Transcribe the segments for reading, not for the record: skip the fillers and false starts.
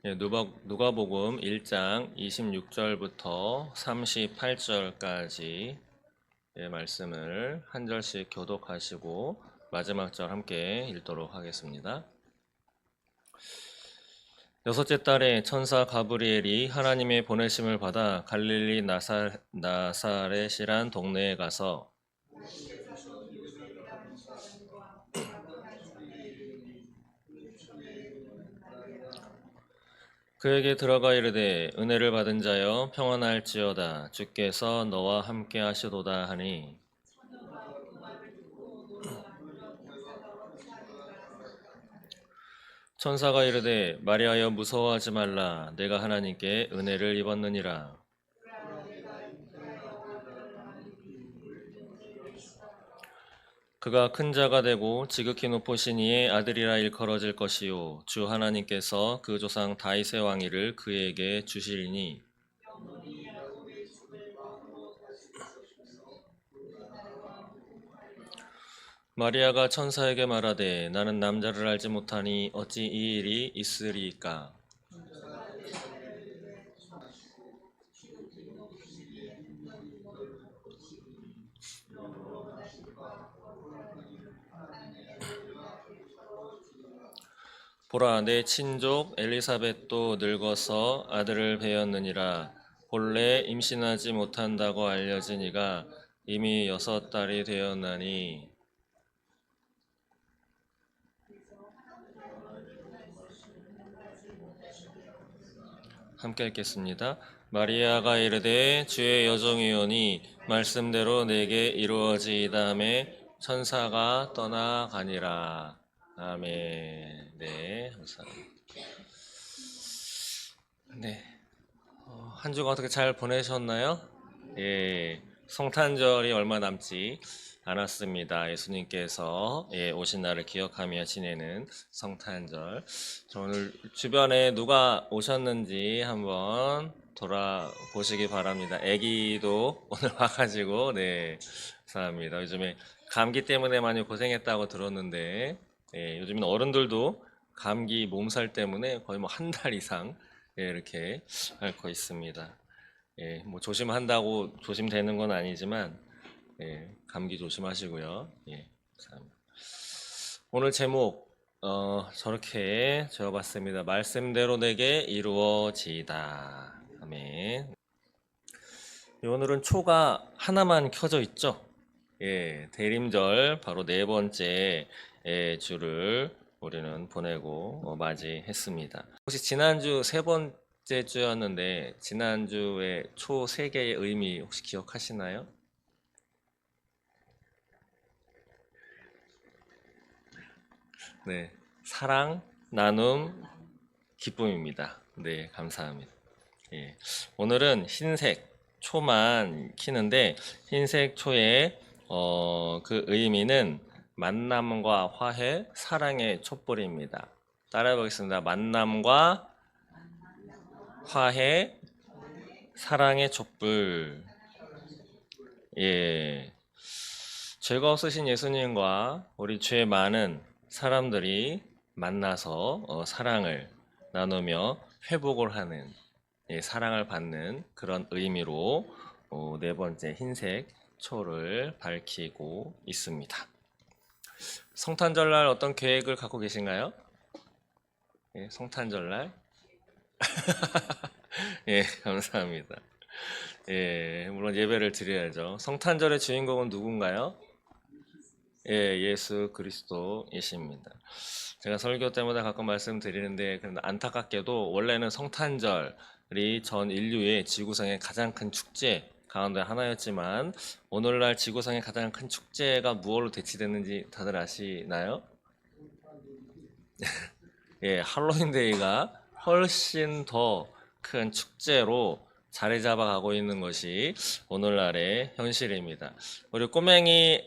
예, 누가복음 1장 26절부터 38절까지 말씀을 한 절씩 교독하시고 마지막 절 함께 읽도록 하겠습니다. 여섯째 달에 천사 가브리엘이 하나님의 보내심을 받아 갈릴리 나사렛이란 동네에 가서 그에게 들어가 이르되 은혜를 받은 자여 평안할지어다 주께서 너와 함께 하시도다 하니 천사가 이르되 마리아여 무서워하지 말라 내가 하나님께 은혜를 입었느니라. 그가 큰 자가 되고 지극히 높으신 이의 아들이라 일컬어질 것이요 주 하나님께서 그 조상 다윗의 왕위를 그에게 주시리니 마리아가 천사에게 말하되 나는 남자를 알지 못하니 어찌 이 일이 있으리이까. 보라 내 친족 엘리사벳도 늙어서 아들을 배었느니라. 본래 임신하지 못한다고 알려진 이가 이미 6달이 되었나니 함께 읽겠습니다. 마리아가 이르되 주의 여종이오니 말씀대로 내게 이루어지이다매 천사가 떠나가니라. 아멘. 네, 감사합니다. 네, 한 주간 어떻게 잘 보내셨나요? 예, 성탄절이 얼마 남지 않았습니다. 예수님께서 오신 날을 기억하며 지내는 성탄절. 오늘 주변에 누가 오셨는지 한번 돌아보시기 바랍니다. 아기도 오늘 와가지고 네, 감사합니다. 요즘에 감기 때문에 많이 고생했다고 들었는데 요즘은 어른들도 감기 몸살 때문에 거의 뭐 한 달 이상 이렇게 앓고 있습니다. 뭐 조심한다고 조심되는 건 아니지만 감기 조심하시고요. 감사합니다. 오늘 제목 저렇게 적어봤습니다. 말씀대로 내게 이루어지이다. 아멘. 오늘은 초가 하나만 켜져 있죠. 대림절 바로 네 번째 주를 우리는 보내고 맞이했습니다. 혹시 지난주 세 번째 주였는데 지난주에 초 세 개의 의미 혹시 기억하시나요? 네, 사랑, 나눔, 기쁨입니다. 네, 감사합니다. 오늘은 흰색 초만 키는데 흰색 초의 그 의미는 만남과 화해, 사랑의 촛불입니다. 따라해 보겠습니다. 만남과 화해, 사랑의 촛불. 예. 죄가 없으신 예수님과 우리 죄 많은 사람들이 만나서 사랑을 나누며 회복을 하는 사랑을 받는 그런 의미로 네 번째 흰색 초를 밝히고 있습니다. 성탄절날 어떤 계획을 갖고 계신가요? 성탄절날? 감사합니다. 물론 예배를 드려야죠. 성탄절의 주인공은 누군가요? 예수 그리스도이십니다. 제가 설교 때마다 가끔 말씀드리는데 안타깝게도 원래는 성탄절이 전 인류의 지구상의 가장 큰 축제 가운데 하나였지만 오늘날 지구상의 가장 큰 축제가 무엇으로 대치됐는지 다들 아시나요? 할로윈데이가 훨씬 더 큰 축제로 자리 잡아가고 있는 것이 오늘날의 현실입니다. 우리 꼬맹이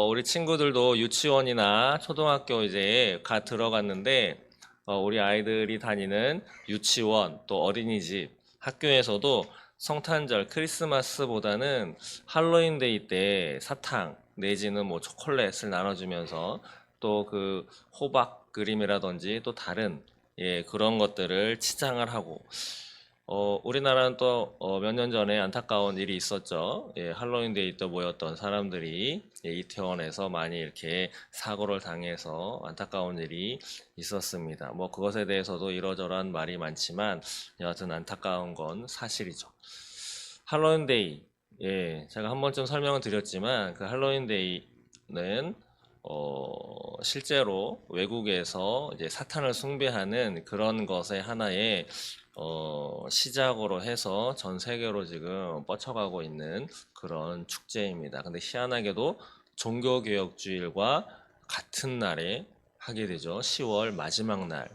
우리 친구들도 유치원이나 초등학교 이제 들어갔는데 우리 아이들이 다니는 유치원 또 어린이집 학교에서도 성탄절 크리스마스보다는 할로윈데이 때 사탕 내지는 뭐 초콜릿을 나눠주면서 또 그 호박 그림이라든지 또 다른 예, 그런 것들을 치장을 하고 우리나라는 또 몇 년 전에 안타까운 일이 있었죠. 예, 할로윈데이 때 모였던 사람들이 예, 이태원에서 많이 이렇게 사고를 당해서 안타까운 일이 있었습니다. 뭐 그것에 대해서도 이러저러한 말이 많지만 여하튼 안타까운 건 사실이죠. 할로윈데이, 예, 제가 한 번쯤 설명을 드렸지만 그 할로윈데이는 실제로 외국에서 이제 사탄을 숭배하는 그런 것의 하나의 시작으로 해서 전 세계로 지금 뻗쳐가고 있는 그런 축제입니다. 근데 희한하게도 종교개혁주일과 같은 날에 하게 되죠. 10월 마지막 날,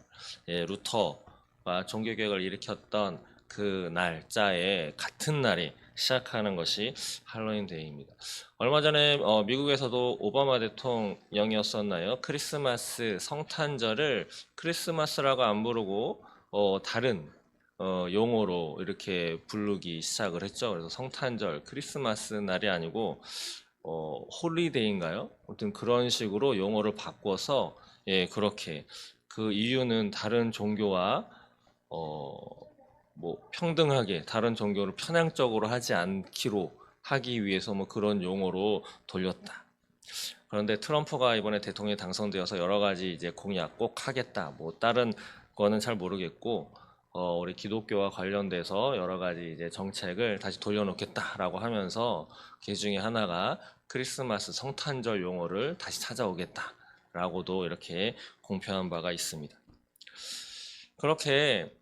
예, 루터가 종교개혁을 일으켰던 그 날짜에 같은 날에 시작하는 것이 할로윈 데이입니다. 얼마 전에 미국에서도 오바마 대통령이었었나요? 크리스마스 성탄절을 크리스마스라고 안 부르고 다른 용어로 이렇게 부르기 시작을 했죠. 그래서 성탄절, 크리스마스 날이 아니고 홀리데이인가요? 아무튼 그런 식으로 용어를 바꿔서 예, 그렇게 그 이유는 다른 종교와 뭐 평등하게 다른 종교를 편향적으로 하지 않기로 하기 위해서 뭐 그런 용어로 돌렸다. 그런데 트럼프가 이번에 대통령이 당선되어서 여러 가지 이제 공약 꼭 하겠다. 뭐 다른 거는 잘 모르겠고 우리 기독교와 관련돼서 여러 가지 이제 정책을 다시 돌려놓겠다라고 하면서 그 중에 하나가 크리스마스 성탄절 용어를 다시 찾아오겠다라고도 이렇게 공표한 바가 있습니다. 그렇게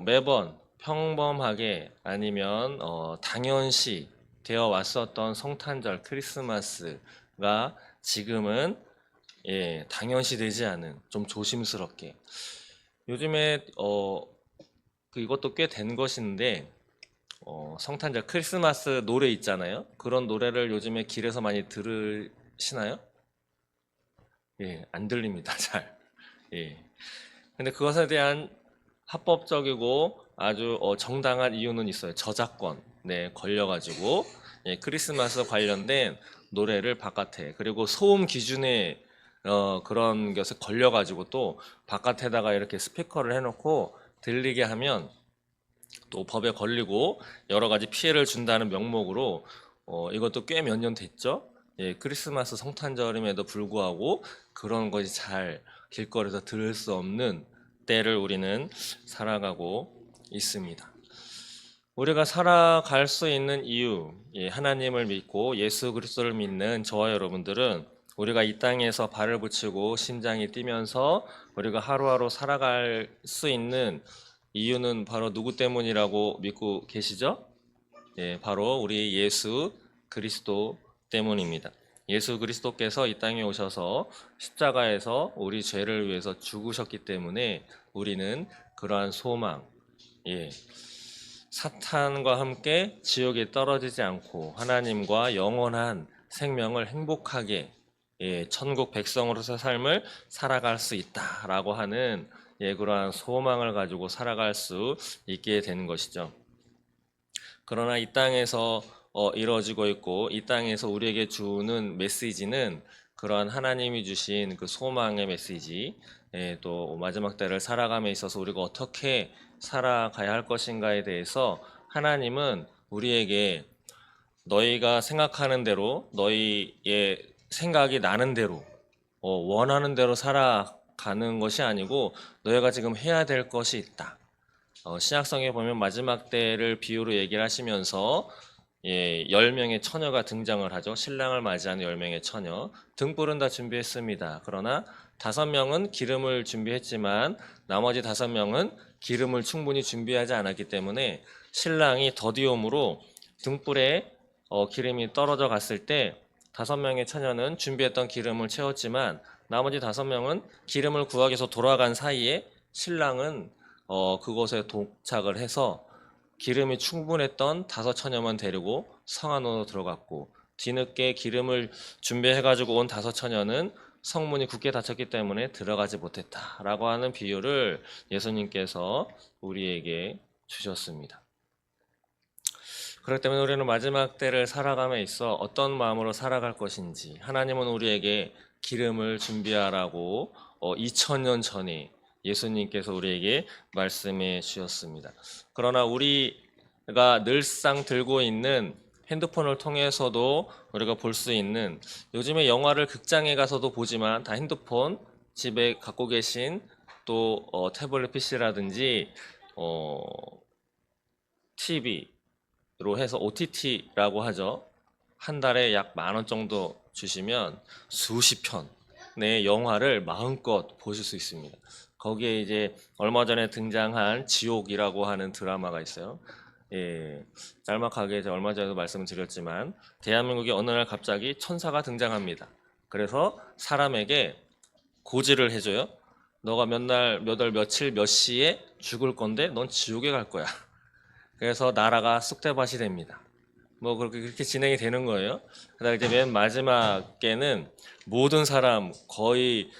매번 평범하게 아니면 당연시 되어 왔었던 성탄절 크리스마스가 지금은 예, 당연시 되지 않은 좀 조심스럽게 요즘에 이것도 꽤 된 것인데 성탄절 크리스마스 노래 있잖아요. 그런 노래를 요즘에 길에서 많이 들으시나요? 예, 안 들립니다. 잘. 예. 근데 그것에 대한 합법적이고 아주 정당한 이유는 있어요. 저작권, 네, 걸려가지고 예, 크리스마스 관련된 노래를 바깥에 그리고 소음 기준에 그런 것에 걸려가지고 또 바깥에다가 이렇게 스피커를 해놓고 들리게 하면 또 법에 걸리고 여러 가지 피해를 준다는 명목으로 이것도 꽤 몇 년 됐죠. 예, 크리스마스 성탄절임에도 불구하고 그런 것이 잘 길거리에서 들을 수 없는 때를 우리는 살아가고 있습니다. 우리가 살아갈 수 있는 이유, 예, 하나님을 믿고 예수 그리스도를 믿는 저와 여러분들은 우리가 이 땅에서 발을 붙이고 심장이 뛰면서 우리가 하루하루 살아갈 수 있는 이유는 바로 누구 때문이라고 믿고 계시죠? 예, 바로 우리 예수 그리스도 때문입니다. 예수 그리스도께서 이 땅에 오셔서 십자가에서 우리 죄를 위해서 죽으셨기 때문에 우리는 그러한 소망, 예, 사탄과 함께 지옥에 떨어지지 않고 하나님과 영원한 생명을 행복하게 예, 천국 백성으로서 삶을 살아갈 수 있다라고 하는 예, 그러한 소망을 가지고 살아갈 수 있게 되는 것이죠. 그러나 이 땅에서 이루어지고 있고 이 땅에서 우리에게 주는 메시지는 그러한 하나님이 주신 그 소망의 메시지, 예, 또 마지막 때를 살아감에 있어서 우리가 어떻게 살아가야 할 것인가에 대해서 하나님은 우리에게 너희가 생각하는 대로 너희의 생각이 나는 대로 원하는 대로 살아가는 것이 아니고 너희가 지금 해야 될 것이 있다. 신약성에 보면 마지막 때를 비유로 얘기를 하시면서 예, 10명의 처녀가 등장을 하죠. 신랑을 맞이하는 10명의 처녀. 등불은 다 준비했습니다. 그러나 5명은 기름을 준비했지만 나머지 5명은 기름을 충분히 준비하지 않았기 때문에 신랑이 더디움으로 등불에 기름이 떨어져 갔을 때 5명의 처녀는 준비했던 기름을 채웠지만 나머지 5명은 기름을 구하기 위해서 돌아간 사이에 신랑은 그곳에 도착을 해서 기름이 충분했던 5처녀만 데리고 성 안으로 들어갔고 뒤늦게 기름을 준비해가지고 온 5처녀는 성문이 굳게 닫혔기 때문에 들어가지 못했다라고 하는 비유를 예수님께서 우리에게 주셨습니다. 그렇기 때문에 우리는 마지막 때를 살아감에 있어 어떤 마음으로 살아갈 것인지 하나님은 우리에게 기름을 준비하라고 2000년 전에 예수님께서 우리에게 말씀해 주셨습니다. 그러나 우리가 늘상 들고 있는 핸드폰을 통해서도 우리가 볼 수 있는, 요즘에 영화를 극장에 가서도 보지만 다 핸드폰, 집에 갖고 계신 또 태블릿 PC라든지 TV로 해서 OTT라고 하죠. 한 달에 약 10,000원 정도 주시면 수십 편의 영화를 마음껏 보실 수 있습니다. 거기에 이제 얼마 전에 등장한 지옥이라고 하는 드라마가 있어요. 예, 짤막하게 제가 얼마 전에도 말씀을 드렸지만 대한민국에 어느 날 갑자기 천사가 등장합니다. 그래서 사람에게 고지를 해줘요. 너가 몇 날, 몇 월, 며칠, 몇 시에 죽을 건데 넌 지옥에 갈 거야. 그래서 나라가 쑥대밭이 됩니다. 뭐 그렇게 진행이 되는 거예요. 그다음에 이제 맨 마지막에는 모든 사람 거의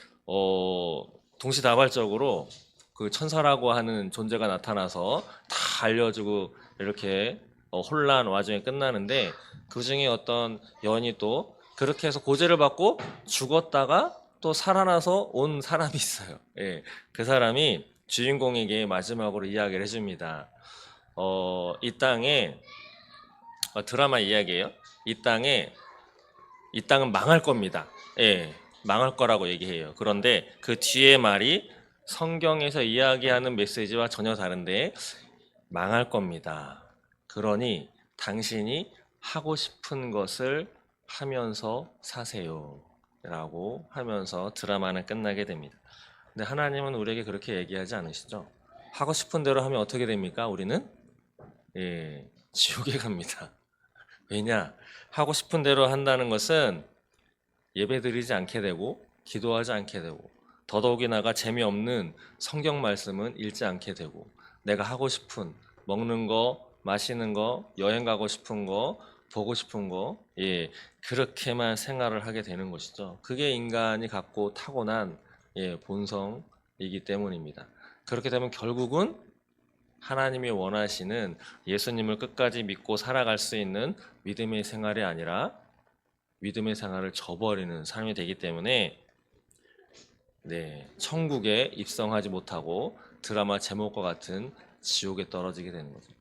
동시다발적으로 그 천사라고 하는 존재가 나타나서 다 알려주고 이렇게 혼란 와중에 끝나는데, 그 중에 어떤 여인이 또 그렇게 해서 고지를 받고 죽었다가 또 살아나서 온 사람이 있어요. 예, 그 사람이 주인공에게 마지막으로 이야기를 해줍니다. 이 땅에 드라마 이야기예요. 이 땅은 망할 겁니다. 예, 망할 거라고 얘기해요. 그런데 그 뒤에 말이 성경에서 이야기하는 메시지와 전혀 다른데, 망할 겁니다. 그러니 당신이 하고 싶은 것을 하면서 사세요. 라고 하면서 드라마는 끝나게 됩니다. 근데 하나님은 우리에게 그렇게 얘기하지 않으시죠? 하고 싶은 대로 하면 어떻게 됩니까? 우리는 지옥에 갑니다. 왜냐? 하고 싶은 대로 한다는 것은 예배드리지 않게 되고 기도하지 않게 되고, 더더욱이나가 재미없는 성경 말씀은 읽지 않게 되고, 내가 하고 싶은 먹는 거, 마시는 거, 여행 가고 싶은 거, 보고 싶은 거, 그렇게만 생활을 하게 되는 것이죠. 그게 인간이 갖고 타고난 본성이기 때문입니다. 그렇게 되면 결국은 하나님이 원하시는 예수님을 끝까지 믿고 살아갈 수 있는 믿음의 생활이 아니라 믿음의 생활을 저버리는 삶이 되기 때문에 천국에 입성하지 못하고 드라마 제목과 같은 지옥에 떨어지게 되는 거죠.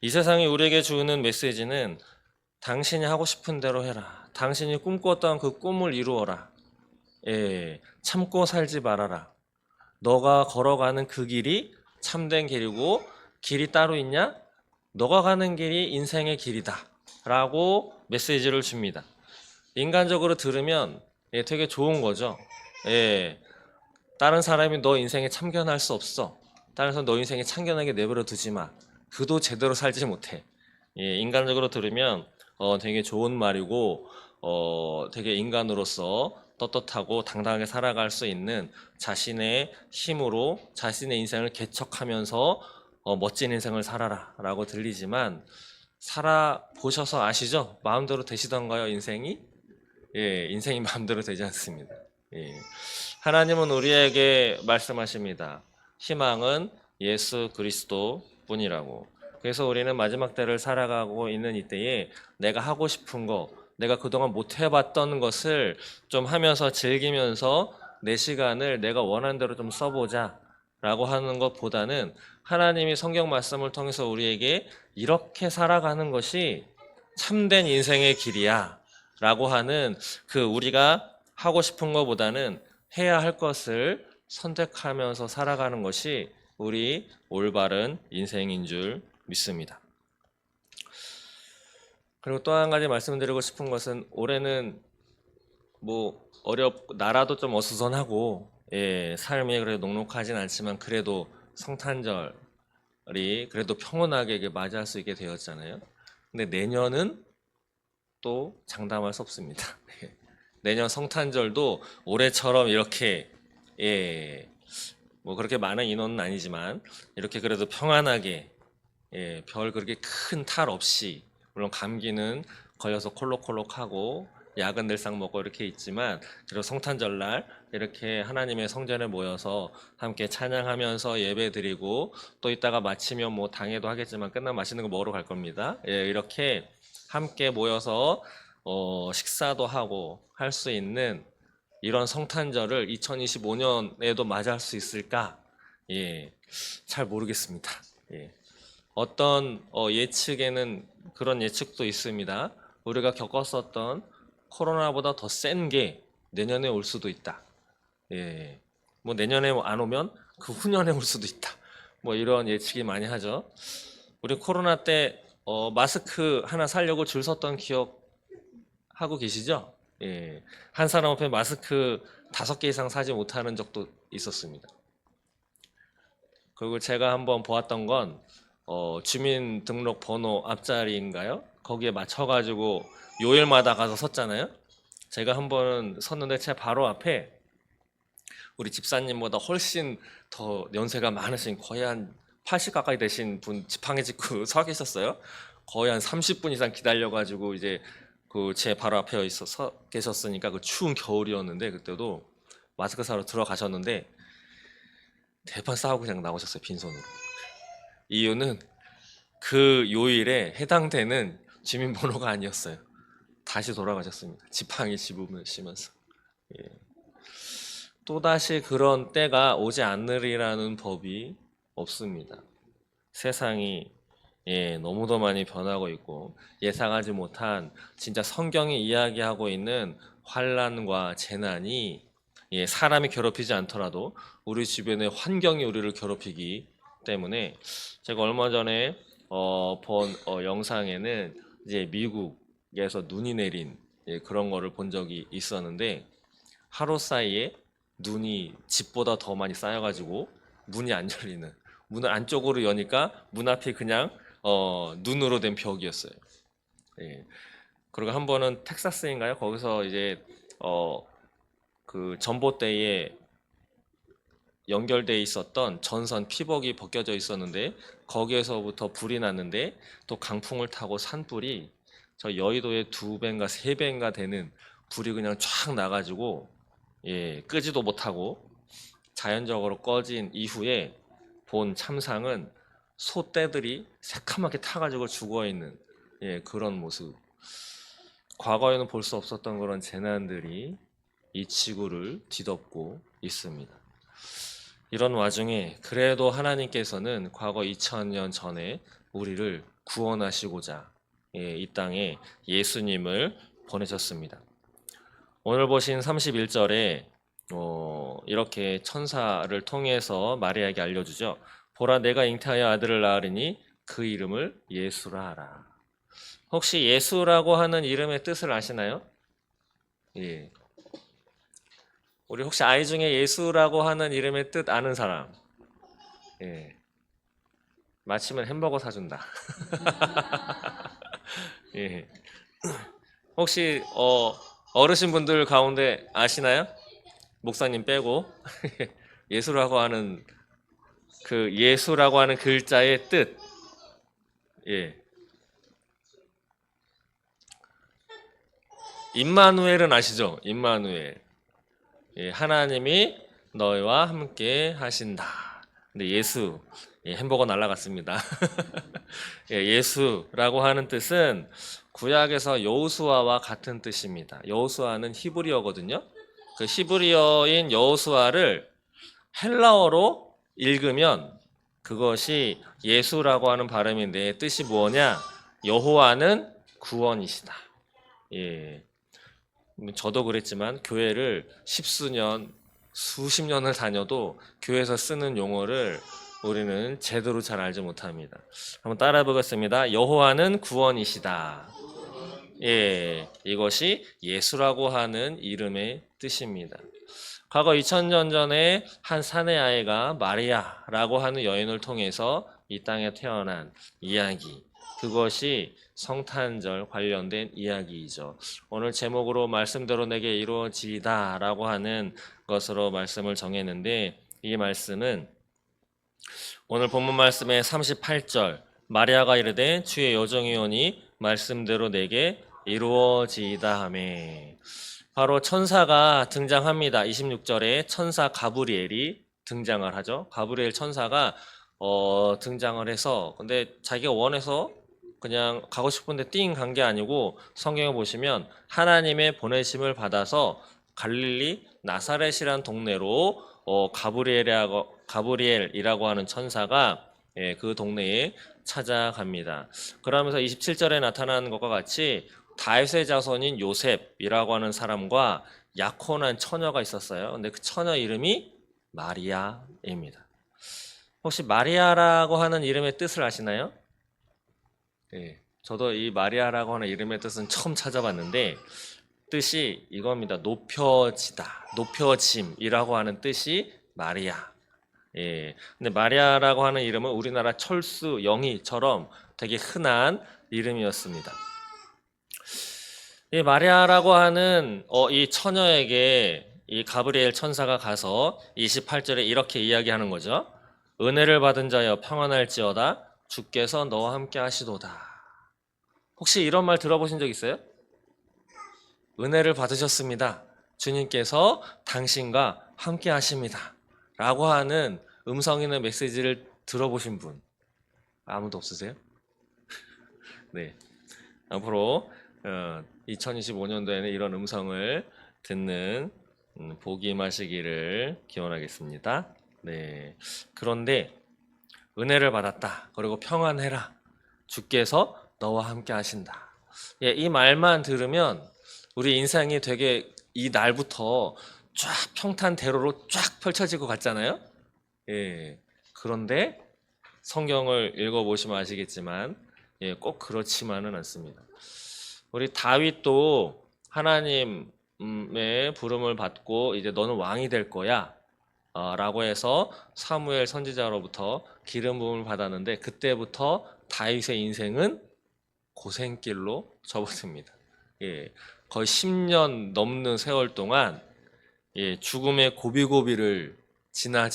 이 세상이 우리에게 주는 메시지는 당신이 하고 싶은 대로 해라. 당신이 꿈꿨던 그 꿈을 이루어라. 참고 살지 말아라. 너가 걸어가는 그 길이 참된 길이고, 길이 따로 있냐? 너가 가는 길이 인생의 길이다. 라고 메시지를 줍니다. 인간적으로 들으면 되게 좋은 거죠. 다른 사람이 너 인생에 참견할 수 없어. 다른 사람 너 인생에 참견하게 내버려 두지 마. 그도 제대로 살지 못해. 인간적으로 들으면 되게 좋은 말이고, 되게 인간으로서 떳떳하고 당당하게 살아갈 수 있는 자신의 힘으로 자신의 인생을 개척하면서 멋진 인생을 살아라 라고 들리지만, 살아보셔서 아시죠? 마음대로 되시던가요, 인생이? 인생이 마음대로 되지 않습니다. 하나님은 우리에게 말씀하십니다. 희망은 예수 그리스도 뿐이라고. 그래서 우리는 마지막 때를 살아가고 있는 이때에 내가 하고 싶은 거, 내가 그동안 못 해봤던 것을 좀 하면서 즐기면서 내 시간을 내가 원하는 대로 좀 써보자 라고 하는 것보다는, 하나님이 성경 말씀을 통해서 우리에게 이렇게 살아가는 것이 참된 인생의 길이야 라고 하는, 그 우리가 하고 싶은 것보다는 해야 할 것을 선택하면서 살아가는 것이 우리 올바른 인생인 줄 믿습니다. 그리고 또 한 가지 말씀드리고 싶은 것은, 올해는 나라도 좀 어수선하고 삶이 그래도 녹록하진 않지만 그래도 성탄절이 그래도 평온하게 맞이할 수 있게 되었잖아요. 근데 내년은 또 장담할 수 없습니다. 내년 성탄절도 올해처럼 이렇게 그렇게 많은 인원은 아니지만 이렇게 그래도 평안하게 별 그렇게 큰 탈 없이, 물론 감기는 걸려서 콜록콜록하고 약은 늘상 먹고 이렇게 있지만, 그리고 성탄절날 이렇게 하나님의 성전에 모여서 함께 찬양하면서 예배드리고, 또 이따가 마치면 당회도 하겠지만 끝나면 맛있는 거 먹으러 갈 겁니다. 이렇게 함께 모여서 식사도 하고 할 수 있는 이런 성탄절을 2025년에도 맞이할 수 있을까? 예, 잘 모르겠습니다. 예. 어떤 예측에는 그런 예측도 있습니다. 우리가 겪었었던 코로나보다 더 센 게 내년에 올 수도 있다. 예. 뭐 내년에 안 오면 그 후년에 올 수도 있다. 뭐 이런 예측이 많이 하죠. 우리 코로나 때 마스크 하나 사려고 줄 섰던 기억 하고 계시죠? 예. 한 사람 앞에 마스크 5개 이상 사지 못하는 적도 있었습니다. 그리고 제가 한번 보았던 건 주민등록번호 앞자리인가요? 거기에 맞춰가지고 요일마다 가서 섰잖아요. 제가 한 번은 섰는데 제 바로 앞에 우리 집사님보다 훨씬 더 연세가 많으신 거의 한 80 가까이 되신 분 지팡이 짚고 서 계셨어요. 거의 한 30분 이상 기다려가지고 이제 그 제 바로 앞에 서 계셨으니까 그 추운 겨울이었는데 그때도 마스크 사러 들어가셨는데 대판 싸우고 그냥 나오셨어요, 빈손으로. 이유는 그 요일에 해당되는 주민번호가 아니었어요. 다시 돌아가셨습니다. 지팡이 짚으시면서. 예. 또다시 그런 때가 오지 않으리라는 법이 없습니다. 세상이 너무도 많이 변하고 있고 예상하지 못한 진짜 성경이 이야기하고 있는 환란과 재난이 사람이 괴롭히지 않더라도 우리 주변의 환경이 우리를 괴롭히기 때문에 제가 얼마 전에 본 영상에는 이제 미국에서 눈이 내린 그런 거를 본 적이 있었는데 하루 사이에 눈이 집보다 더 많이 쌓여가지고 문이 안 열리는 문을 안쪽으로 여니까 문 앞이 그냥 눈으로 된 벽이었어요. 예. 그리고 한 번은 텍사스인가요? 거기서 이제 그 전봇대에 연결돼 있었던 전선 피복이 벗겨져 있었는데 거기에서부터 불이 났는데 또 강풍을 타고 산불이 저 여의도의 2배인가 3배인가 되는 불이 그냥 쫙 나가지고 끄지도 못하고 자연적으로 꺼진 이후에 본 참상은 소떼들이 새카맣게 타가지고 죽어있는 그런 모습. 과거에는 볼 수 없었던 그런 재난들이 이 지구를 뒤덮고 있습니다. 이런 와중에 그래도 하나님께서는 과거 2000년 전에 우리를 구원하시고자 이 땅에 예수님을 보내셨습니다. 오늘 보신 31절에 이렇게 천사를 통해서 마리아에게 알려주죠. 보라, 내가 잉태하여 아들을 낳으리니 그 이름을 예수라 하라. 혹시 예수라고 하는 이름의 뜻을 아시나요? 예. 우리 혹시 아이 중에 예수라고 하는 이름의 뜻 아는 사람? 예. 마치면 햄버거 사준다. 예. 혹시 어르신분들 가운데 아시나요? 목사님 빼고 예수라고 하는 그 예수라고 하는 글자의 뜻. 예. 임마누엘은 아시죠? 임마누엘. 하나님이 너희와 함께 하신다. 근데 예수, 햄버거 날라갔습니다. 예수라고 하는 뜻은 구약에서 여호수아와 같은 뜻입니다. 여호수아는 히브리어거든요. 그 히브리어인 여호수아를 헬라어로 읽으면 그것이 예수라고 하는 발음인데 뜻이 뭐냐? 여호와는 구원이시다. 예. 저도 그랬지만 교회를 십수년, 수십 년을 다녀도 교회에서 쓰는 용어를 우리는 제대로 잘 알지 못합니다. 한번 따라 보겠습니다. 여호와는 구원이시다. 이것이 예수라고 하는 이름의 뜻입니다. 과거 2000년 전에 한 사내 아이가 마리아라고 하는 여인을 통해서 이 땅에 태어난 이야기, 그것이 성탄절 관련된 이야기이죠. 오늘 제목으로 말씀대로 내게 이루어지다 라고 하는 것으로 말씀을 정했는데, 이 말씀은 오늘 본문 말씀의 38절, 마리아가 이르되 주의 여정이 오니 말씀대로 내게 이루어지이다 하매, 바로 천사가 등장합니다. 26절에 천사 가브리엘이 등장을 하죠. 가브리엘 천사가 등장을 해서, 근데 자기가 원해서 그냥 가고 싶은데 띵 간 게 아니고, 성경에 보시면 하나님의 보내심을 받아서 갈릴리 나사렛이란 동네로 가브리엘이라고 하는 천사가 그 동네에 찾아갑니다. 그러면서 27절에 나타나는 것과 같이 다윗의 자손인 요셉이라고 하는 사람과 약혼한 처녀가 있었어요. 근데 그 처녀 이름이 마리아입니다. 혹시 마리아라고 하는 이름의 뜻을 아시나요? 저도 이 마리아라고 하는 이름의 뜻은 처음 찾아봤는데 뜻이 이겁니다. 높여지다, 높여짐이라고 하는 뜻이 마리아. 근데 마리아라고 하는 이름은 우리나라 철수, 영희처럼 되게 흔한 이름이었습니다. 이 마리아라고 하는 이 처녀에게 이 가브리엘 천사가 가서 28절에 이렇게 이야기하는 거죠. 은혜를 받은 자여 평안할지어다 주께서 너와 함께 하시도다. 혹시 이런 말 들어보신 적 있어요? 은혜를 받으셨습니다. 주님께서 당신과 함께 하십니다. 라고 하는 음성 있는 메시지를 들어보신 분 아무도 없으세요? 네. 앞으로 2025년도에는 이런 음성을 듣는 복이 임하시기를 기원하겠습니다. 네. 그런데 은혜를 받았다. 그리고 평안해라. 주께서 너와 함께 하신다. 이 말만 들으면 우리 인생이 되게 이 날부터 쫙 평탄대로로 쫙 펼쳐질 것 같잖아요. 그런데 성경을 읽어보시면 아시겠지만 꼭 그렇지만은 않습니다. 우리 다윗도 하나님의 부름을 받고 이제 너는 왕이 될 거야 라고 해서 사무엘 선지자로부터 기름 부음을 받았는데 그때부터 다윗의 인생은 고생길로 접어듭니다. 거의 10년 넘는 세월 동안 죽음의 고비고비를 지나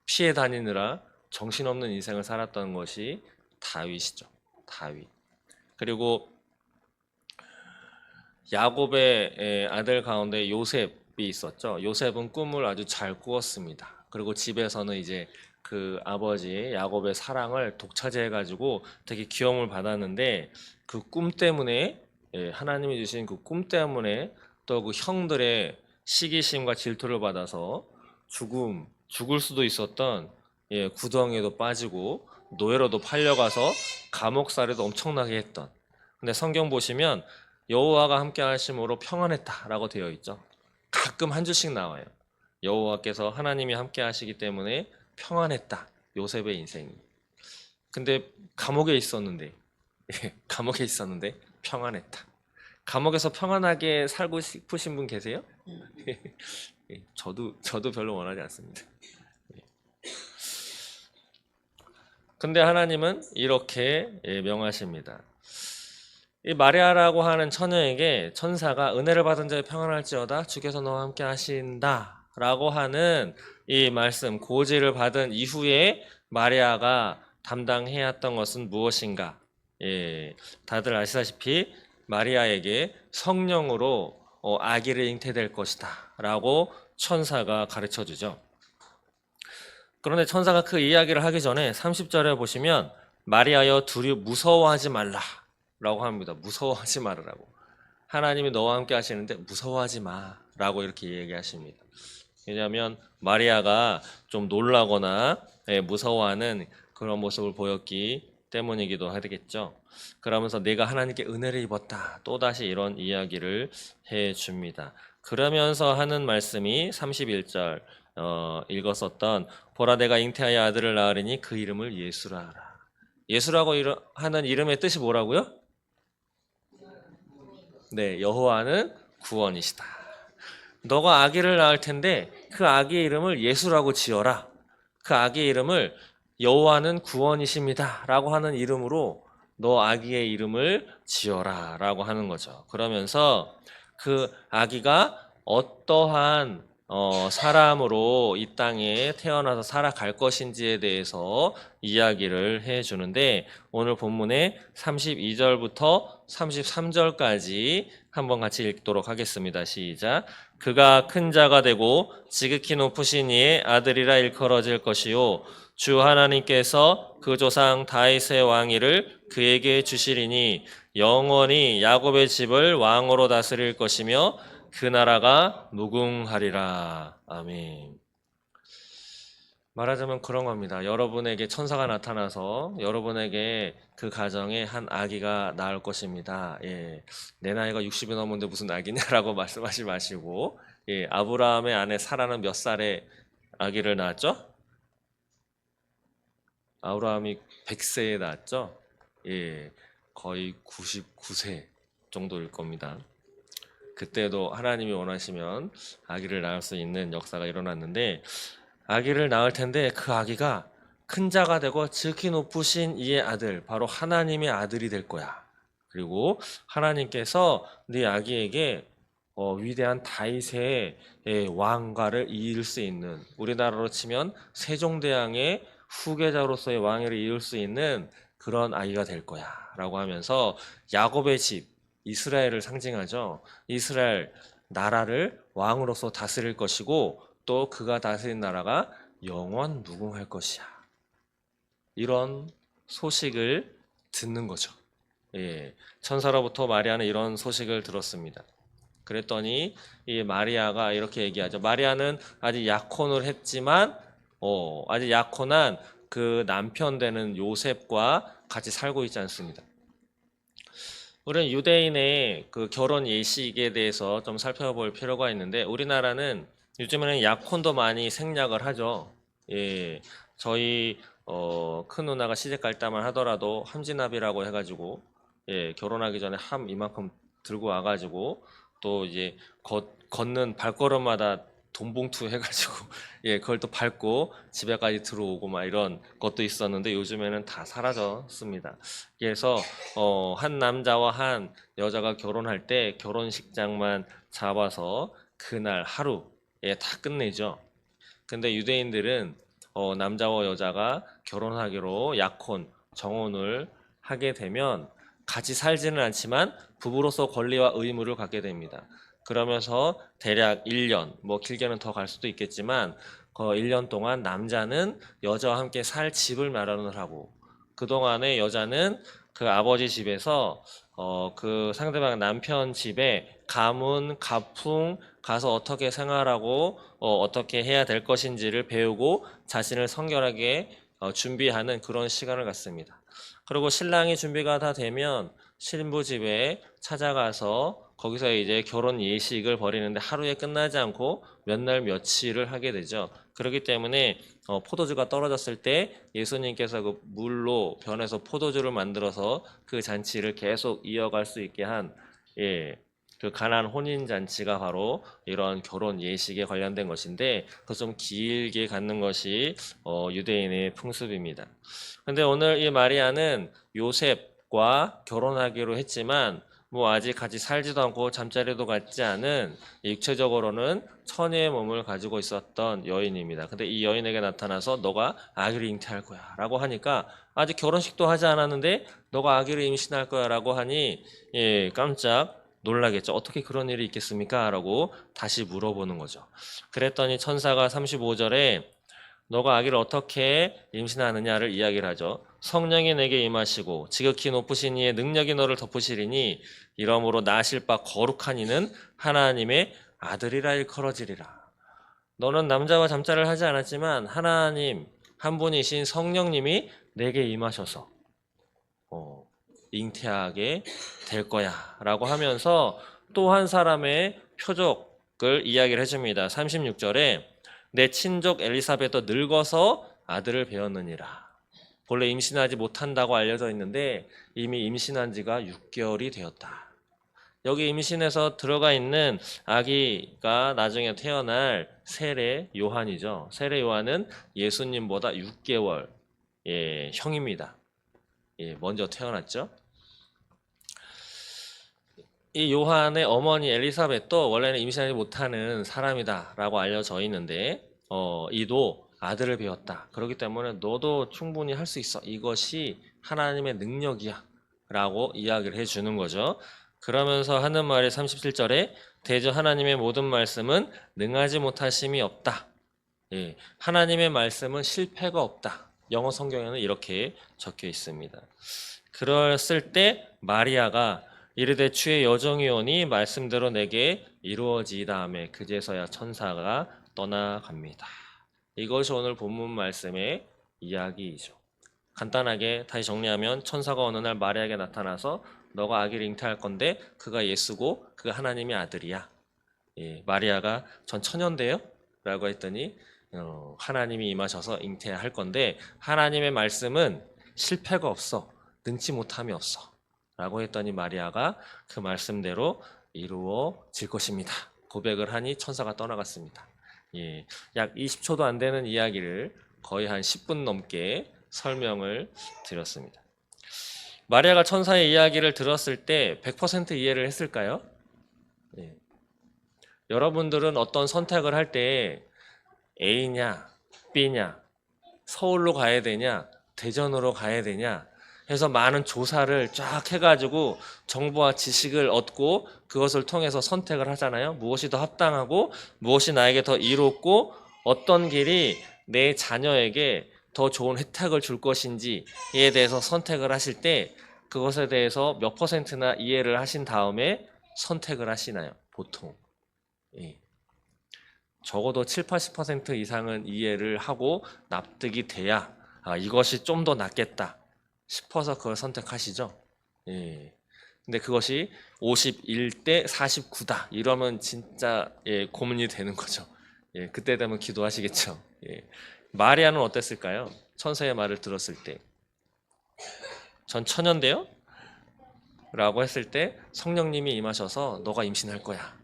피해 다니느라 정신없는 인생을 살았던 것이 다윗이죠. 다윗. 그리고 야곱의 아들 가운데 요셉이 있었죠. 요셉은 꿈을 아주 잘 꾸었습니다. 그리고 집에서는 이제 그 아버지 야곱의 사랑을 독차지해가지고 되게 귀여움을 받았는데 그 꿈 때문에 하나님이 주신 그 꿈 때문에 또 그 형들의 시기심과 질투를 받아서 죽을 수도 있었던 구덩이에도 빠지고 노예로도 팔려가서 감옥살이도 엄청나게 했던. 근데 성경 보시면 여호와가 함께 하심으로 평안했다라고 되어 있죠. 가끔 한 줄씩 나와요. 여호와께서 하나님이 함께 하시기 때문에 평안했다. 요셉의 인생이. 근데 감옥에 있었는데 평안했다. 감옥에서 평안하게 살고 싶으신 분 계세요? 저도 별로 원하지 않습니다. 근데 하나님은 이렇게 명하십니다. 이 마리아라고 하는 처녀에게 천사가 은혜를 받은 자의 평안할지어다 주께서 너와 함께 하신다 라고 하는 이 말씀, 고지를 받은 이후에 마리아가 담당해야 했던 것은 무엇인가? 다들 아시다시피 마리아에게 성령으로 아기를 잉태될 것이다 라고 천사가 가르쳐 주죠. 그런데 천사가 그 이야기를 하기 전에 30절에 보시면 마리아여 무서워하지 말라 라고 합니다. 무서워하지 말으라고. 하나님이 너와 함께 하시는데 무서워하지 마 라고 이렇게 얘기하십니다. 왜냐하면 마리아가 좀 놀라거나 무서워하는 그런 모습을 보였기 때문이기도 하겠죠. 그러면서 내가 하나님께 은혜를 입었다. 또다시 이런 이야기를 해줍니다. 그러면서 하는 말씀이 31절 읽었었던 보라 내가 잉태하여 아들을 낳으리니 그 이름을 예수라 하라. 예수라고 하는 이름의 뜻이 뭐라고요? 네, 여호와는 구원이시다. 너가 아기를 낳을 텐데 그 아기의 이름을 예수라고 지어라. 그 아기의 이름을 여호와는 구원이십니다 라고 하는 이름으로 너 아기의 이름을 지어라 라고 하는 거죠. 그러면서 그 아기가 어떠한 사람으로 이 땅에 태어나서 살아갈 것인지에 대해서 이야기를 해주는데 오늘 본문의 32절부터 33절까지 한번 같이 읽도록 하겠습니다. 시작. 그가 큰 자가 되고 지극히 높으신 이의 아들이라 일컬어질 것이요 주 하나님께서 그 조상 다윗의 왕위를 그에게 주시리니 영원히 야곱의 집을 왕으로 다스릴 것이며 그 나라가 무궁하리라. 아멘. 말하자면 그런 겁니다. 여러분에게 천사가 나타나서 여러분에게 그 가정에 한 아기가 나올 것입니다. 예, 내 나이가 60이 넘었는데 무슨 아기냐라고 말씀하지 마시고, 예, 아브라함의 아내 사라는 몇 살에 아기를 낳았죠? 아브라함이 100세에 낳았죠? 예, 거의 99세 정도일 겁니다. 그때도 하나님이 원하시면 아기를 낳을 수 있는 역사가 일어났는데, 아기를 낳을 텐데 그 아기가 큰 자가 되고 지극히 높으신 이의 아들, 바로 하나님의 아들이 될 거야. 그리고 하나님께서 네 아기에게 위대한 다윗의 왕가를 이을 수 있는, 우리나라로 치면 세종대왕의 후계자로서의 왕위를 이을 수 있는 그런 아이가 될 거야 라고 하면서 야곱의 집, 이스라엘을 상징하죠. 이스라엘 나라를 왕으로서 다스릴 것이고 또 그가 다스린 나라가 영원 무궁할 것이야. 이런 소식을 듣는 거죠. 예, 천사로부터 마리아는 이런 소식을 들었습니다. 그랬더니 이 마리아가 이렇게 얘기하죠. 마리아는 아직 약혼을 했지만 아직 약혼한 그 남편 되는 요셉과 같이 살고 있지 않습니다. 우리는 유대인의 그 결혼 예식에 대해서 좀 살펴볼 필요가 있는데, 우리나라는 요즘에는 약혼도 많이 생략을 하죠. 예, 저희 큰 누나가 시집 갈 때만 하더라도 함진합이라고 해가지고, 예, 결혼하기 전에 함 이만큼 들고 와가지고 또 이제 걷는 발걸음마다 돈 봉투 해가지고 예, 그걸 또 밟고 집에까지 들어오고 막 이런 것도 있었는데 요즘에는 다 사라졌습니다. 그래서 한 남자와 한 여자가 결혼할 때 결혼식장만 잡아서 그날 하루에 다 끝내죠. 근데 유대인들은 남자와 여자가 결혼하기로 약혼, 정혼을 하게 되면 같이 살지는 않지만 부부로서 권리와 의무를 갖게 됩니다. 그러면서 대략 1년, 뭐 길게는 더 갈 수도 있겠지만 그 1년 동안 남자는 여자와 함께 살 집을 마련을 하고, 그동안에 여자는 그 아버지 집에서 그 상대방 남편 집에 가문, 가풍 가서 어떻게 생활하고 어떻게 해야 될 것인지를 배우고 자신을 성결하게 준비하는 그런 시간을 갖습니다. 그리고 신랑이 준비가 다 되면 신부 집에 찾아가서 거기서 이제 결혼 예식을 벌이는데 하루에 끝나지 않고 몇 날 며칠을 하게 되죠. 그렇기 때문에 포도주가 떨어졌을 때 예수님께서 그 물로 변해서 포도주를 만들어서 그 잔치를 계속 이어갈 수 있게 한, 예, 그 가나안 혼인 잔치가 바로 이런 결혼 예식에 관련된 것인데, 그 좀 길게 갖는 것이 유대인의 풍습입니다. 근데 오늘 이 마리아는 요셉과 결혼하기로 했지만 뭐 아직 같이 살지도 않고 잠자리도 갖지 않은, 육체적으로는 처녀의 몸을 가지고 있었던 여인입니다. 근데 이 여인에게 나타나서 너가 아기를 잉태할 거야 라고 하니까, 아직 결혼식도 하지 않았는데 너가 아기를 임신할 거야 라고 하니 예, 깜짝 놀라겠죠. 어떻게 그런 일이 있겠습니까? 라고 다시 물어보는 거죠. 그랬더니 천사가 35절에 너가 아기를 어떻게 임신하느냐를 이야기를 하죠. 성령이 내게 임하시고 지극히 높으신 이의 능력이 너를 덮으시리니 이러므로 나실 바 거룩한 이는 하나님의 아들이라 일컬어지리라. 너는 남자와 잠자를 하지 않았지만 하나님 한 분이신 성령님이 내게 임하셔서 어, 잉태하게 될 거야 라고 하면서 또 한 사람의 표적을 이야기를 해줍니다. 36절에 내 친족 엘리사벳도 늙어서 아들을 배었느니라. 본래 임신하지 못한다고 알려져 있는데 이미 임신한 지가 6개월이 되었다. 여기 임신해서 들어가 있는 아기가 나중에 태어날 세례 요한이죠. 세례 요한은 예수님보다 6개월 형입니다. 먼저 태어났죠. 이 요한의 어머니 엘리사벳도 원래는 임신하지 못하는 사람이다라고 알려져 있는데 이도 아들을 배웠다. 그렇기 때문에 너도 충분히 할 수 있어. 이것이 하나님의 능력이야 라고 이야기를 해주는 거죠. 그러면서 하는 말이 37절에 대저 하나님의 모든 말씀은 능하지 못하심이 없다. 예, 하나님의 말씀은 실패가 없다. 영어 성경에는 이렇게 적혀 있습니다. 그랬을 때 마리아가 이르되 주의 여정이 오니 말씀대로 내게 이루어지이다 하매 그제서야 천사가 떠나갑니다. 이것이 오늘 본문 말씀의 이야기이죠. 간단하게 다시 정리하면 천사가 어느 날 마리아에게 나타나서 너가 아기를 잉태할 건데 그가 예수고 그가 하나님의 아들이야. 마리아가 전 처녀인데요? 라고 했더니 하나님이 임하셔서 잉태할 건데 하나님의 말씀은 실패가 없어. 능치 못함이 없어. 라고 했더니 마리아가 그 말씀대로 이루어질 것입니다. 고백을 하니 천사가 떠나갔습니다. 약 20초도 안 되는 이야기를 거의 한 10분 넘게 설명을 드렸습니다. 마리아가 천사의 이야기를 들었을 때 100% 이해를 했을까요? 여러분들은 어떤 선택을 할 때 A냐, B냐, 서울로 가야 되냐, 대전으로 가야 되냐 해서 많은 조사를 쫙 해가지고 정보와 지식을 얻고 그것을 통해서 선택을 하잖아요. 무엇이 더 합당하고 무엇이 나에게 더 이롭고 어떤 길이 내 자녀에게 더 좋은 혜택을 줄 것인지에 대해서 선택을 하실 때 그것에 대해서 몇 %나 이해를 하신 다음에 선택을 하시나요? 보통. 적어도 7, 80% 이상은 이해를 하고 납득이 돼야 이것이 좀 더 낫겠다 싶어서 그걸 선택하시죠. 근데 그것이 51대 49다 이러면 진짜 고민이 되는 거죠. 그때 되면 기도하시겠죠. 마리아는 어땠을까요? 천사의 말을 들었을 때 전 처녀인데요? 라고 했을 때 성령님이 임하셔서 너가 임신할 거야.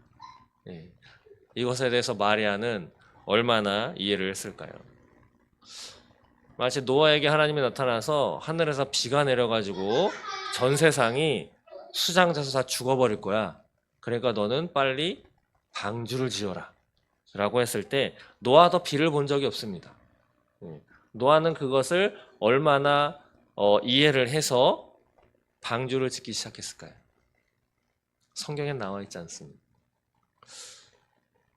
이것에 대해서 마리아는 얼마나 이해를 했을까요? 마치 노아에게 하나님이 나타나서 하늘에서 비가 내려가지고 전 세상이 수장돼서 다 죽어버릴 거야. 그러니까 너는 빨리 방주를 지어라. 라고 했을 때 노아도 비를 본 적이 없습니다. 노아는 그것을 얼마나 이해를 해서 방주를 짓기 시작했을까요? 성경에 나와 있지 않습니다.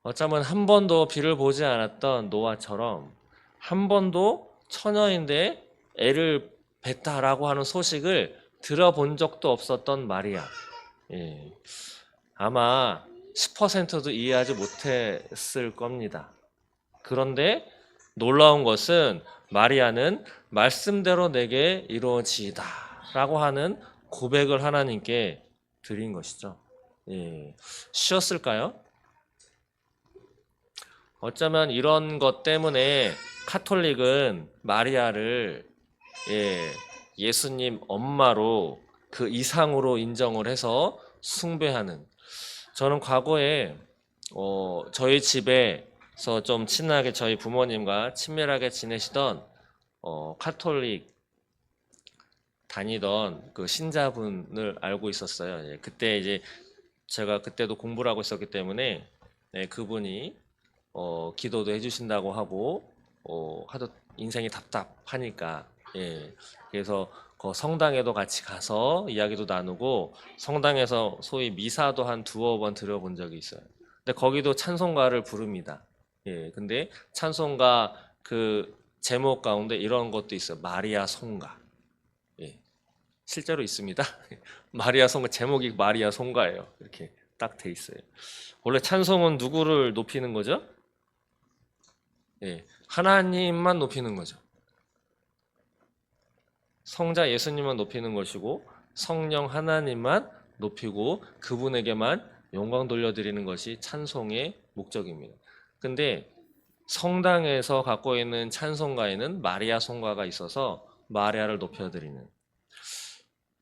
어쩌면 한 번도 비를 보지 않았던 노아처럼 한 번도 처녀인데 애를 뱄다라고 하는 소식을 들어본 적도 없었던 마리아. 아마 10%도 이해하지 못했을 겁니다. 그런데 놀라운 것은 마리아는 말씀대로 내게 이루어지이다 라고 하는 고백을 하나님께 드린 것이죠. 쉬웠을까요? 어쩌면 이런 것 때문에 카톨릭은 마리아를 예수님 엄마로 그 이상으로 인정을 해서 숭배하는, 저는 과거에 저희 집에서 좀 친하게 저희 부모님과 친밀하게 지내시던 카톨릭 다니던 그 신자분을 알고 있었어요. 그때 이제 제가 그때도 공부를 하고 있었기 때문에 그분이 기도도 해주신다고 하고 하도 인생이 답답하니까 그래서 그 성당에도 같이 가서 이야기도 나누고 성당에서 소위 미사도 한 두어 번 들어본 적이 있어요. 근데 거기도 찬송가를 부릅니다. 근데 찬송가 그 제목 가운데 이런 것도 있어요. 마리아 송가. 실제로 있습니다. 마리아 송가 제목이 마리아 송가예요. 이렇게 딱 돼 있어요. 원래 찬송은 누구를 높이는 거죠? 하나님만 높이는 거죠. 성자 예수님만 높이는 것이고 성령 하나님만 높이고 그분에게만 영광 돌려드리는 것이 찬송의 목적입니다. 근데 성당에서 갖고 있는 찬송가에는 마리아 송가가 있어서 마리아를 높여드리는,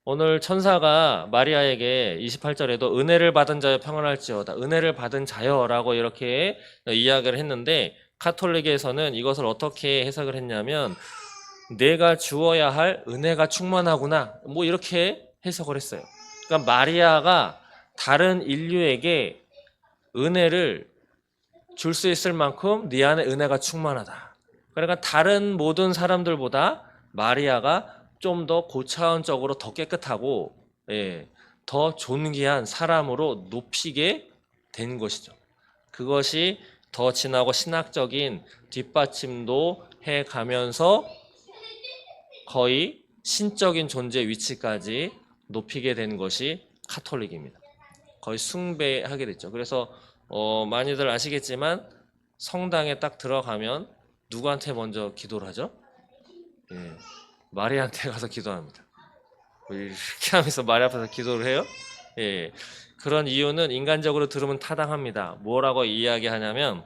오늘 천사가 마리아에게 28절에도 은혜를 받은 자여 평안할지어다, 은혜를 받은 자여라고 이렇게 이야기를 했는데 카톨릭에서는 이것을 어떻게 해석을 했냐면 내가 주어야 할 은혜가 충만하구나 뭐 이렇게 해석을 했어요. 그러니까 마리아가 다른 인류에게 은혜를 줄 수 있을 만큼 네 안에 은혜가 충만하다. 그러니까 다른 모든 사람들보다 마리아가 좀 더 고차원적으로 더 깨끗하고 더 존귀한 사람으로 높이게 된 것이죠. 그것이 더 진하고 신학적인 뒷받침도 해가면서 거의 신적인 존재 위치까지 높이게 된 것이 카톨릭입니다. 거의 숭배하게 됐죠. 그래서 많이들 아시겠지만 성당에 딱 들어가면 누구한테 먼저 기도를 하죠? 예, 마리아한테 가서 기도합니다. 이렇게 하면서 마리아 앞에서 기도를 해요. 예, 그런 이유는 인간적으로 들으면 타당합니다. 뭐라고 이야기하냐면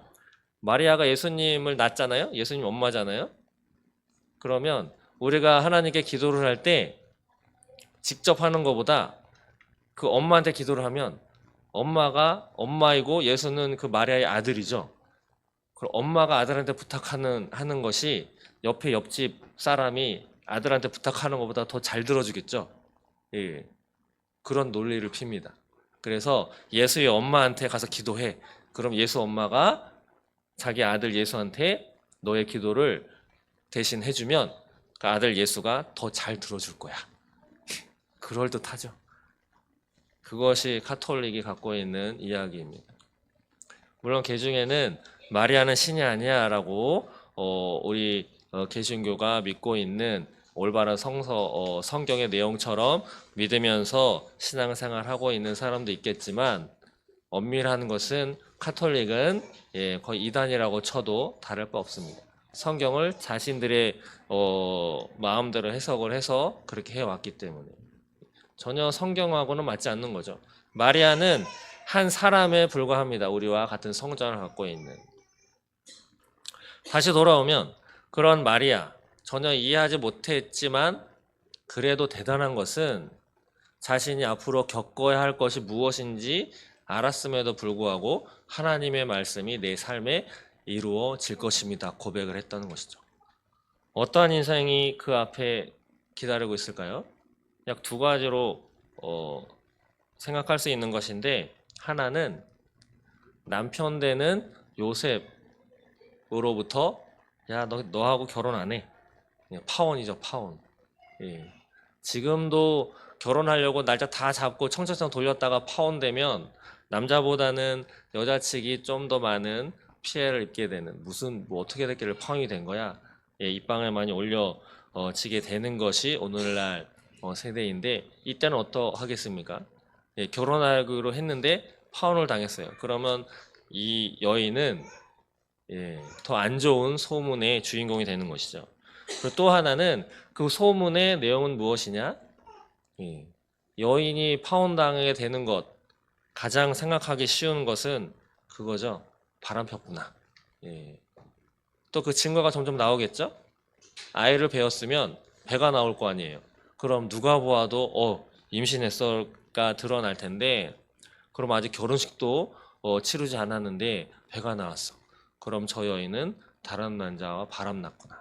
마리아가 예수님을 낳잖아요. 예수님 엄마잖아요. 그러면 우리가 하나님께 기도를 할 때 직접 하는 것보다 그 엄마한테 기도를 하면 엄마가 엄마이고 예수는 그 마리아의 아들이죠. 그럼 엄마가 아들한테 부탁하는 것이 옆에 옆집 사람이 아들한테 부탁하는 것보다 더 잘 들어주겠죠. 예, 그런 논리를 핍니다. 그래서 예수의 엄마한테 가서 기도해. 그럼 예수 엄마가 자기 아들 예수한테 너의 기도를 대신 해주면 그 아들 예수가 더 잘 들어줄 거야. 그럴듯하죠. 그것이 카톨릭이 갖고 있는 이야기입니다. 물론 개중에는 마리아는 신이 아니야라고 우리 개신교가 믿고 있는 올바른 성경의 내용처럼 믿으면서 신앙생활하고 있는 사람도 있겠지만 엄밀한 것은 카톨릭은 거의 이단이라고 쳐도 다를 바 없습니다. 성경을 자신들의 마음대로 해석을 해서 그렇게 해왔기 때문에 전혀 성경하고는 맞지 않는 거죠. 마리아는 한 사람에 불과합니다. 우리와 같은 성전을 갖고 있는. 다시 돌아오면 그런 마리아 전혀 이해하지 못했지만 그래도 대단한 것은 자신이 앞으로 겪어야 할 것이 무엇인지 알았음에도 불구하고 하나님의 말씀이 내 삶에 이루어질 것입니다. 고백을 했다는 것이죠. 어떠한 인생이 그 앞에 기다리고 있을까요? 약 두 가지로 생각할 수 있는 것인데 하나는 남편 되는 요셉으로부터 야, 너하고 결혼 안 해. 파혼이죠, 파혼. 예. 지금도 결혼하려고 날짜 다 잡고 청첩장 돌렸다가 파혼되면 남자보다는 여자 측이 좀 더 많은 피해를 입게 되는 무슨 뭐 어떻게 됐길래 파혼이 된 거야. 예, 입방을 많이 올려 지게 되는 것이 오늘날 세대인데 이때는 어떠하겠습니까? 예, 결혼하기로 했는데 파혼을 당했어요. 그러면 이 여인은 더 안 좋은 소문의 주인공이 되는 것이죠. 그리고 또 하나는 그 소문의 내용은 무엇이냐? 여인이 파혼당하게 되는 것, 가장 생각하기 쉬운 것은 그거죠. 바람 폈구나. 또 그 증거가 점점 나오겠죠? 아이를 배웠으면 배가 나올 거 아니에요. 그럼 누가 보아도 임신했을까 드러날 텐데 그럼 아직 결혼식도 치르지 않았는데 배가 나왔어. 그럼 저 여인은 다른 남자와 바람났구나.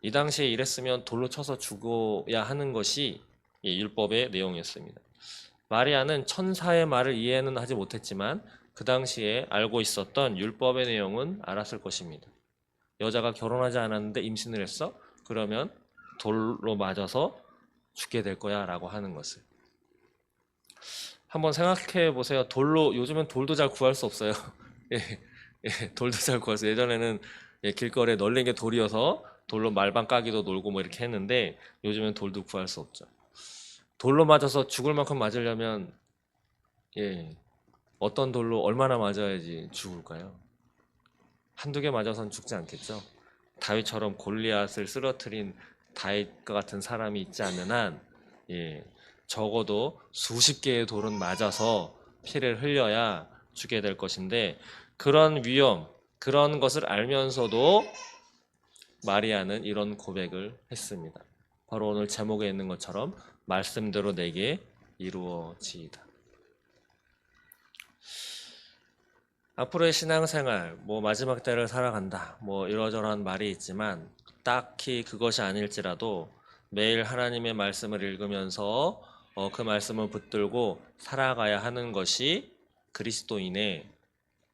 이 당시에 이랬으면 돌로 쳐서 죽어야 하는 것이 율법의 내용이었습니다. 마리아는 천사의 말을 이해는 하지 못했지만 그 당시에 알고 있었던 율법의 내용은 알았을 것입니다. 여자가 결혼하지 않았는데 임신을 했어? 그러면 돌로 맞아서 죽게 될 거야 라고 하는 것을. 한번 생각해 보세요. 요즘은 돌도 잘 구할 수 없어요. 돌도 잘 구할 수. 예전에는 길거리에 널린 게 돌이어서 돌로 말방 까기도 놀고 뭐 이렇게 했는데 요즘은 돌도 구할 수 없죠. 돌로 맞아서 죽을 만큼 맞으려면 어떤 돌로 얼마나 맞아야지 죽을까요? 한두 개 맞아서는 죽지 않겠죠. 다윗처럼 골리앗을 쓰러뜨린 다윗과 같은 사람이 있지 않는 한 적어도 수십 개의 돌은 맞아서 피를 흘려야 죽게 될 것인데 그런 위험, 그런 것을 알면서도 마리아는 이런 고백을 했습니다. 바로 오늘 제목에 있는 것처럼 말씀대로 내게 이루어지이다. 앞으로의 신앙생활, 마지막 때를 살아간다, 이러저러한 말이 있지만 딱히 그것이 아닐지라도 매일 하나님의 말씀을 읽으면서 그 말씀을 붙들고 살아가야 하는 것이 그리스도인의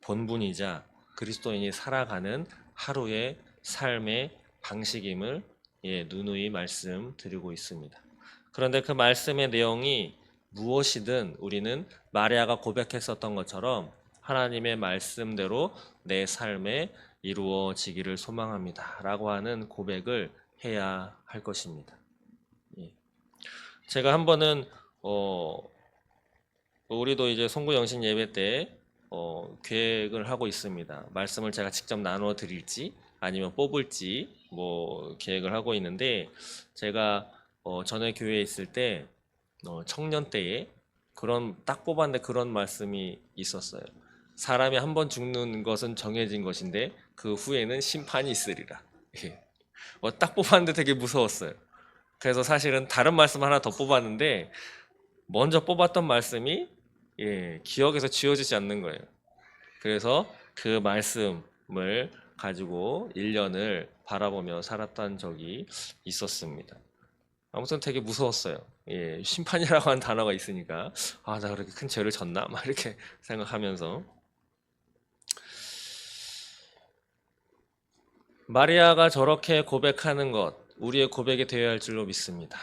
본분이자 그리스도인이 살아가는 하루의 삶의 방식임을 누누이 말씀드리고 있습니다. 그런데 그 말씀의 내용이 무엇이든 우리는 마리아가 고백했었던 것처럼 하나님의 말씀대로 내 삶에 이루어지기를 소망합니다. 라고 하는 고백을 해야 할 것입니다. 제가 한 번은 우리도 이제 송구영신 예배 때 계획을 하고 있습니다. 말씀을 제가 직접 나누어 드릴지 아니면 뽑을지 뭐 계획을 하고 있는데, 제가 전에 교회에 있을 때 청년 때에 그런 딱 뽑았는데 그런 말씀이 있었어요. 사람이 한 번 죽는 것은 정해진 것인데 그 후에는 심판이 있으리라. 예. 딱 뽑았는데 되게 무서웠어요. 그래서 사실은 다른 말씀 하나 더 뽑았는데 먼저 뽑았던 말씀이 기억에서 지워지지 않는 거예요. 그래서 그 말씀을 가지고 1년을 바라보며 살았던 적이 있었습니다. 아무튼 되게 무서웠어요. 심판이라고 하는 단어가 있으니까 나 그렇게 큰 죄를 졌나? 막 이렇게 생각하면서, 마리아가 저렇게 고백하는 것, 우리의 고백이 되어야 할 줄로 믿습니다.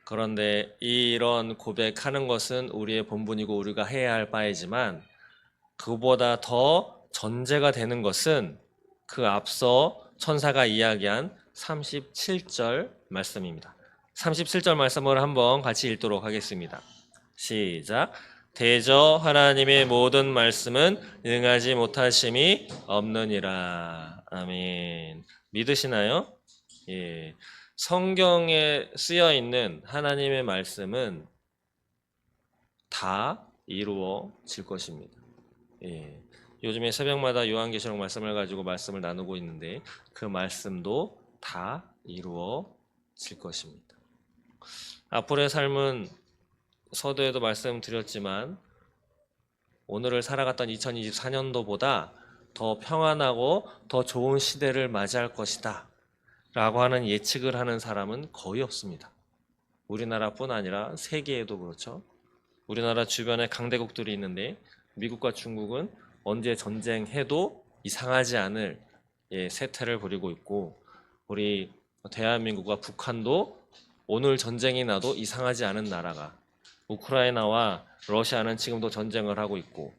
그런데 이런 고백하는 것은 우리의 본분이고 우리가 해야 할 바이지만, 그보다 더 전제가 되는 것은 그 앞서 천사가 이야기한 37절 말씀입니다. 37절 말씀을 한번 같이 읽도록 하겠습니다. 시작. 대저 하나님의 모든 말씀은 응하지 못하심이 없느니라. 아멘. 믿으시나요? 예. 성경에 쓰여 있는 하나님의 말씀은 다 이루어질 것입니다. 예. 요즘에 새벽마다 요한계시록 말씀을 가지고 말씀을 나누고 있는데 그 말씀도 다 이루어질 것입니다. 앞으로의 삶은 서두에도 말씀드렸지만 오늘을 살아갔던 2024년도보다 더 평안하고 더 좋은 시대를 맞이할 것이다 라고 하는 예측을 하는 사람은 거의 없습니다. 우리나라뿐 아니라 세계에도 그렇죠. 우리나라 주변에 강대국들이 있는데 미국과 중국은 언제 전쟁해도 이상하지 않을 세태를 부리고 있고, 우리 대한민국과 북한도 오늘 전쟁이 나도 이상하지 않은 나라가, 우크라이나와 러시아는 지금도 전쟁을 하고 있고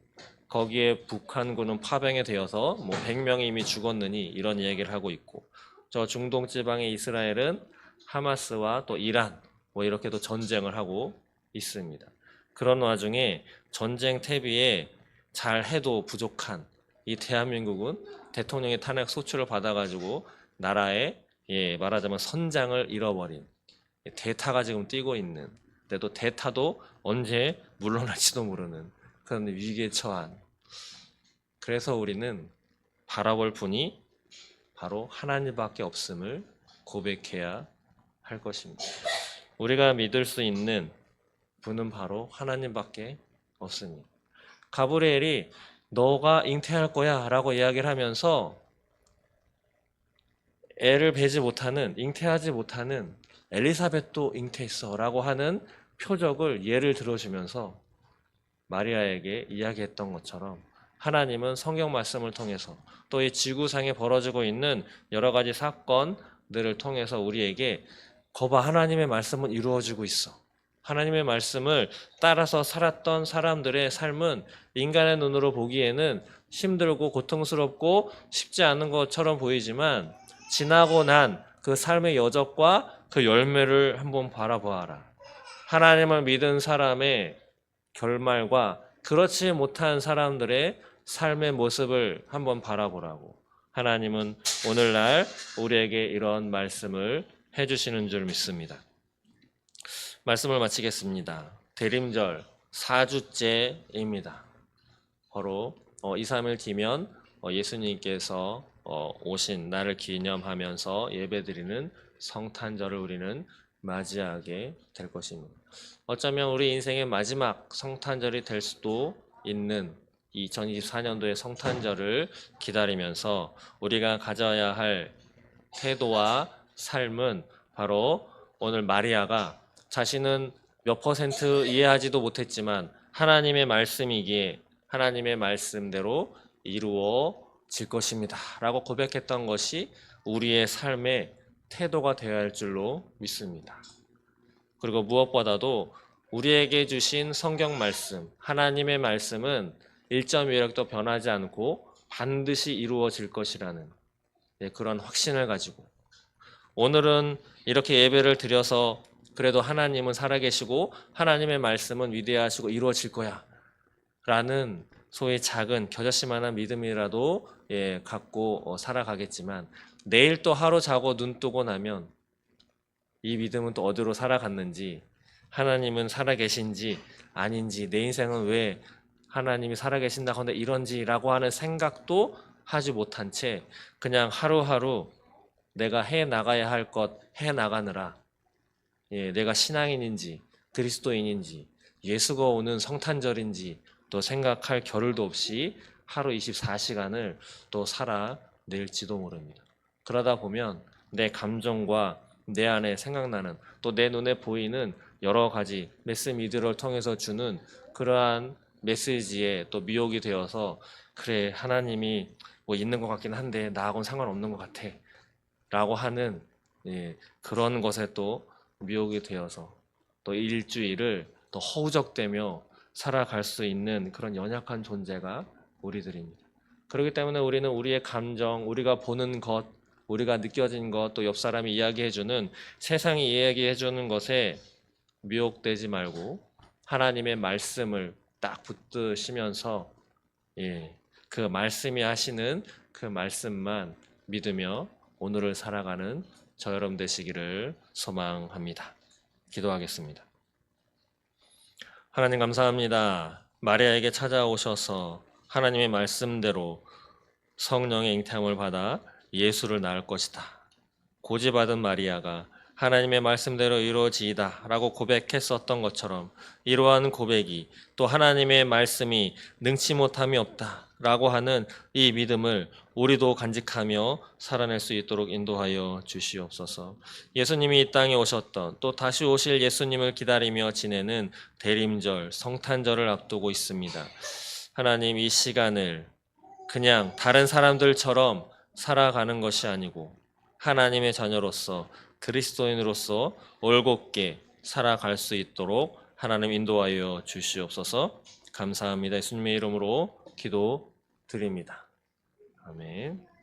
거기에 북한군은 파병이 되어서 뭐 100명이 이미 죽었느니 이런 얘기를 하고 있고, 저 중동 지방의 이스라엘은 하마스와 또 이란 뭐 이렇게도 전쟁을 하고 있습니다. 그런 와중에 전쟁 태비에 잘 해도 부족한 이 대한민국은 대통령의 탄핵 소추를 받아가지고 나라의 말하자면 선장을 잃어버린 대타가 지금 뛰고 있는, 그래도 대타도 언제 물러날지도 모르는 그런 위기에 처한, 그래서 우리는 바라볼 분이 바로 하나님밖에 없음을 고백해야 할 것입니다. 우리가 믿을 수 있는 분은 바로 하나님밖에 없습니다. 가브리엘이 너가 잉태할 거야 라고 이야기를 하면서 애를 배지 못하는, 잉태하지 못하는 엘리사벳도 잉태했어 라고 하는 표적을 예를 들어주면서 마리아에게 이야기했던 것처럼, 하나님은 성경 말씀을 통해서 또 이 지구상에 벌어지고 있는 여러 가지 사건들을 통해서 우리에게 거봐, 하나님의 말씀은 이루어지고 있어. 하나님의 말씀을 따라서 살았던 사람들의 삶은 인간의 눈으로 보기에는 힘들고 고통스럽고 쉽지 않은 것처럼 보이지만 지나고 난 그 삶의 여적과 그 열매를 한번 바라보아라. 하나님을 믿은 사람의 결말과 그렇지 못한 사람들의 삶의 모습을 한번 바라보라고 하나님은 오늘날 우리에게 이런 말씀을 해주시는 줄 믿습니다. 말씀을 마치겠습니다. 대림절 4주째입니다. 바로 2, 3일 뒤면 예수님께서 오신 날을 기념하면서 예배드리는 성탄절을 우리는 맞이하게 될 것입니다. 어쩌면 우리 인생의 마지막 성탄절이 될 수도 있는 2024년도의 성탄절을 기다리면서 우리가 가져야 할 태도와 삶은 바로 오늘 마리아가 자신은 몇 퍼센트 이해하지도 못했지만 하나님의 말씀이기에 하나님의 말씀대로 이루어질 것입니다 라고 고백했던 것이 우리의 삶의 태도가 되어야 할 줄로 믿습니다. 그리고 무엇보다도 우리에게 주신 성경 말씀, 하나님의 말씀은 1.1획도 변하지 않고 반드시 이루어질 것이라는 그런 확신을 가지고 오늘은 이렇게 예배를 드려서 그래도 하나님은 살아계시고 하나님의 말씀은 위대하시고 이루어질 거야 라는 소위 작은 겨자씨만한 믿음이라도 갖고 살아가겠지만 내일 또 하루 자고 눈 뜨고 나면 이 믿음은 또 어디로 살아갔는지, 하나님은 살아계신지 아닌지, 내 인생은 왜 하나님이 살아계신다건대 이런지라고 하는 생각도 하지 못한 채 그냥 하루하루 내가 해 나가야 할 것 해 나가느라 내가 신앙인인지 그리스도인인지 예수가 오는 성탄절인지 또 생각할 겨를도 없이 하루 24시간을 또 살아낼지도 모릅니다. 그러다 보면 내 감정과 내 안에 생각나는 또 내 눈에 보이는 여러 가지 메시미디어를 통해서 주는 그러한 메시지에 또 미혹이 되어서 그래 하나님이 뭐 있는 것 같긴 한데 나하고는 상관없는 것 같아 라고 하는 그런 것에 또 미혹이 되어서 또 일주일을 또 허우적대며 살아갈 수 있는 그런 연약한 존재가 우리들입니다. 그렇기 때문에 우리는 우리의 감정, 우리가 보는 것, 우리가 느껴진 것, 또 옆 사람이 이야기해주는 세상이 이야기해주는 것에 미혹되지 말고 하나님의 말씀을 딱 붙드시면서 그 말씀이 하시는 그 말씀만 믿으며 오늘을 살아가는 저 여러분 되시기를 소망합니다. 기도하겠습니다. 하나님 감사합니다. 마리아에게 찾아오셔서 하나님의 말씀대로 성령의 잉태함을 받아 예수를 낳을 것이다. 고지받은 마리아가 하나님의 말씀대로 이루어지이다 라고 고백했었던 것처럼 이러한 고백이 또 하나님의 말씀이 능치 못함이 없다 라고 하는 이 믿음을 우리도 간직하며 살아낼 수 있도록 인도하여 주시옵소서. 예수님이 이 땅에 오셨던 또 다시 오실 예수님을 기다리며 지내는 대림절, 성탄절을 앞두고 있습니다. 하나님 이 시간을 그냥 다른 사람들처럼 살아가는 것이 아니고 하나님의 자녀로서 그리스도인으로서 올곧게 살아갈 수 있도록 하나님 인도하여 주시옵소서. 감사합니다. 예수님의 이름으로 기도드립니다. 아멘.